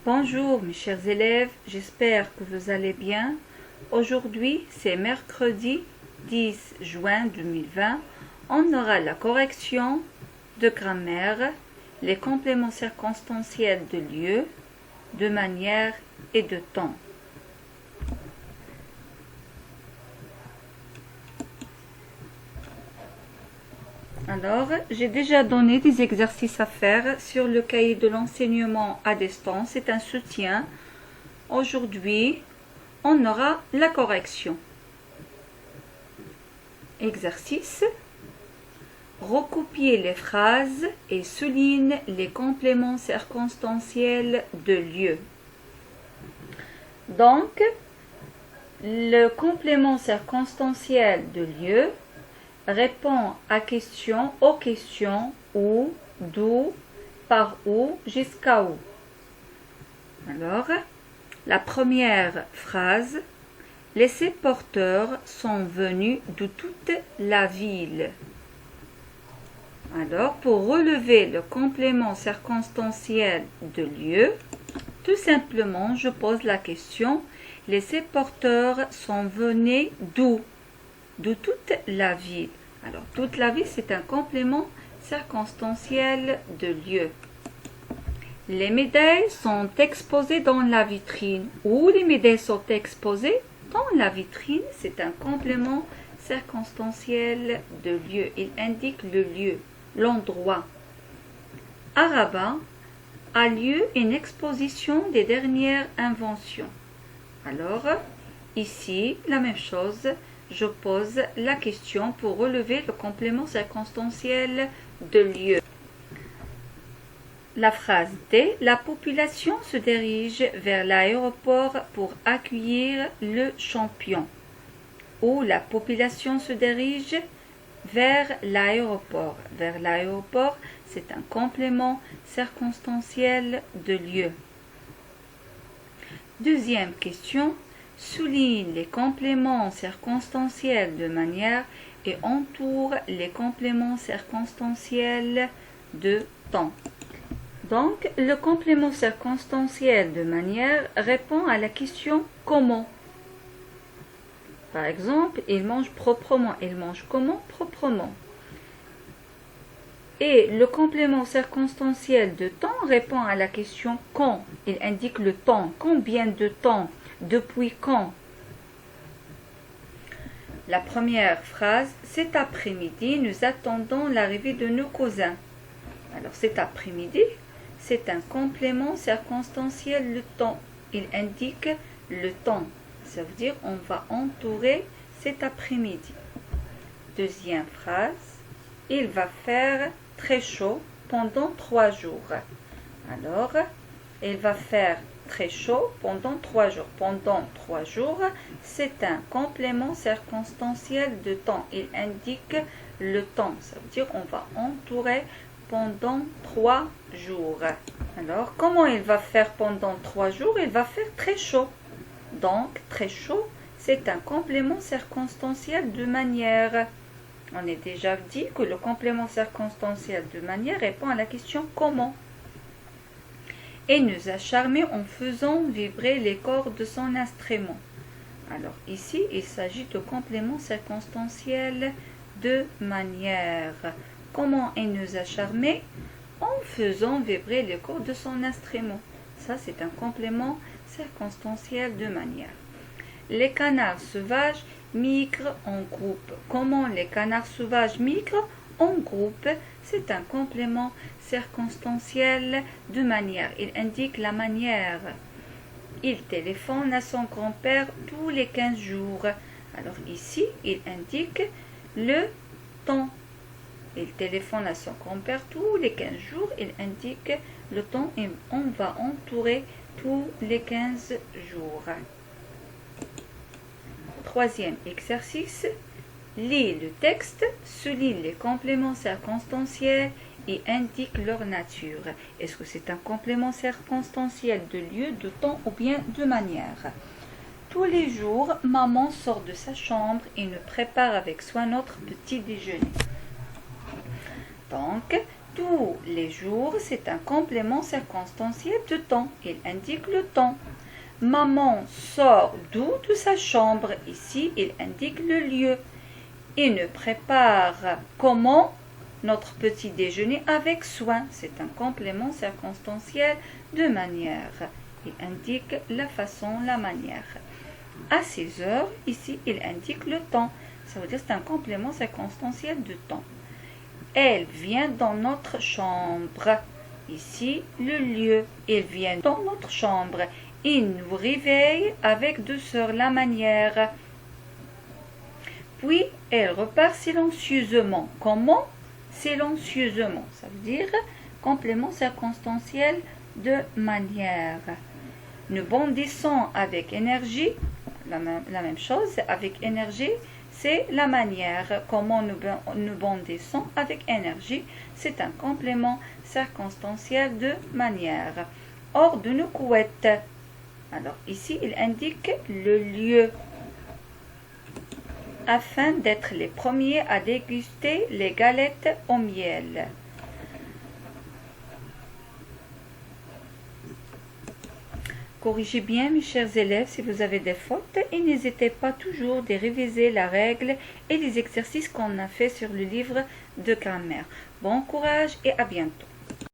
Bonjour mes chers élèves, j'espère que vous allez bien. Aujourd'hui, c'est mercredi 10 juin 2020. On aura la correction de grammaire, les compléments circonstanciels de lieu, de manière et de temps. Alors, j'ai déjà donné des exercices à faire sur le cahier de l'enseignement à distance. C'est un soutien. Aujourd'hui, on aura la correction. Exercice. Recopier les phrases et souligne les compléments circonstanciels de lieu. Donc, le complément circonstanciel de lieu répond aux questions où, d'où, par où, jusqu'à où. Alors, la première phrase, les porteurs sont venus de toute la ville. Alors, pour relever le complément circonstanciel de lieu, tout simplement, je pose la question, les porteurs sont venus d'où? De toute la ville. Alors, toute la ville, c'est un complément circonstanciel de lieu. Les médailles sont exposées dans la vitrine. Où les médailles sont exposées? Dans la vitrine, c'est un complément circonstanciel de lieu. Il indique le lieu, l'endroit. À Rabat a lieu une exposition des dernières inventions. Alors, ici, la même chose. Je pose la question pour relever le complément circonstanciel de lieu. La phrase D. La population se dirige vers l'aéroport pour accueillir le champion. Ou la population se dirige vers l'aéroport. Vers l'aéroport, c'est un complément circonstanciel de lieu. Deuxième question. Souligne les compléments circonstanciels de manière et entoure les compléments circonstanciels de temps. Donc, le complément circonstanciel de manière répond à la question comment. Par exemple, il mange proprement. Il mange comment? Proprement. Et le complément circonstanciel de temps répond à la question quand. Il indique le temps. Combien de temps? Depuis quand? La première phrase, cet après-midi, nous attendons l'arrivée de nos cousins. Alors cet après-midi, c'est un complément circonstanciel le temps. Il indique le temps. Ça veut dire on va entourer cet après-midi. Deuxième phrase, il va faire très chaud pendant 3 jours. Alors, il va faire très chaud pendant 3 jours. Pendant 3 jours, c'est un complément circonstanciel de temps. Il indique le temps. Ça veut dire on va entourer pendant 3 jours. Alors, comment il va faire pendant 3 jours? Il va faire très chaud. Donc, très chaud, c'est un complément circonstanciel de manière. On a déjà dit que le complément circonstanciel de manière répond à la question comment. Et nous a charmé en faisant vibrer les cordes de son instrument. Alors ici, il s'agit de complément circonstanciel de manière. Comment il nous a charmé? En faisant vibrer les cordes de son instrument. Ça, c'est un complément circonstanciel de manière. Les canards sauvages migrent en groupe. Comment les canards sauvages migrent en groupe? C'est un complément circonstanciel de manière. Il indique la manière. Il téléphone à son grand-père tous les 15 jours. Alors ici, il indique le temps. Il téléphone à son grand-père tous les 15 jours. Il indique le temps et on va entourer tous les 15 jours. Troisième exercice. Lis le texte, souligne les compléments circonstanciels et indique leur nature. Est-ce que c'est un complément circonstanciel de lieu, de temps ou bien de manière? Tous les jours, maman sort de sa chambre et nous prépare avec soin notre petit déjeuner. Donc, Tous les jours, c'est un complément circonstanciel de temps. Il indique le temps. Maman sort d'où? De sa chambre. Ici, il indique le lieu. Il nous prépare comment? Notre petit déjeuner avec soin. C'est un complément circonstanciel de manière. Il indique la façon, la manière. À 6 heures, ici, il indique le temps. Ça veut dire que c'est un complément circonstanciel de temps. Elle vient dans notre chambre. Ici, le lieu. Il vient dans notre chambre. Il nous réveille avec douceur, la manière. Puis, elle repart silencieusement. Comment? Silencieusement. Ça veut dire complément circonstanciel de manière. Nous bondissons avec énergie. La même chose, avec énergie, c'est la manière. Comment nous bondissons avec énergie, c'est un complément circonstanciel de manière. Hors de nos couettes. Alors ici, il indique le lieu. Afin d'être les premiers à déguster les galettes au miel. Corrigez bien, mes chers élèves, si vous avez des fautes et n'hésitez pas toujours de réviser la règle et les exercices qu'on a fait sur le livre de grammaire. Bon courage et à bientôt.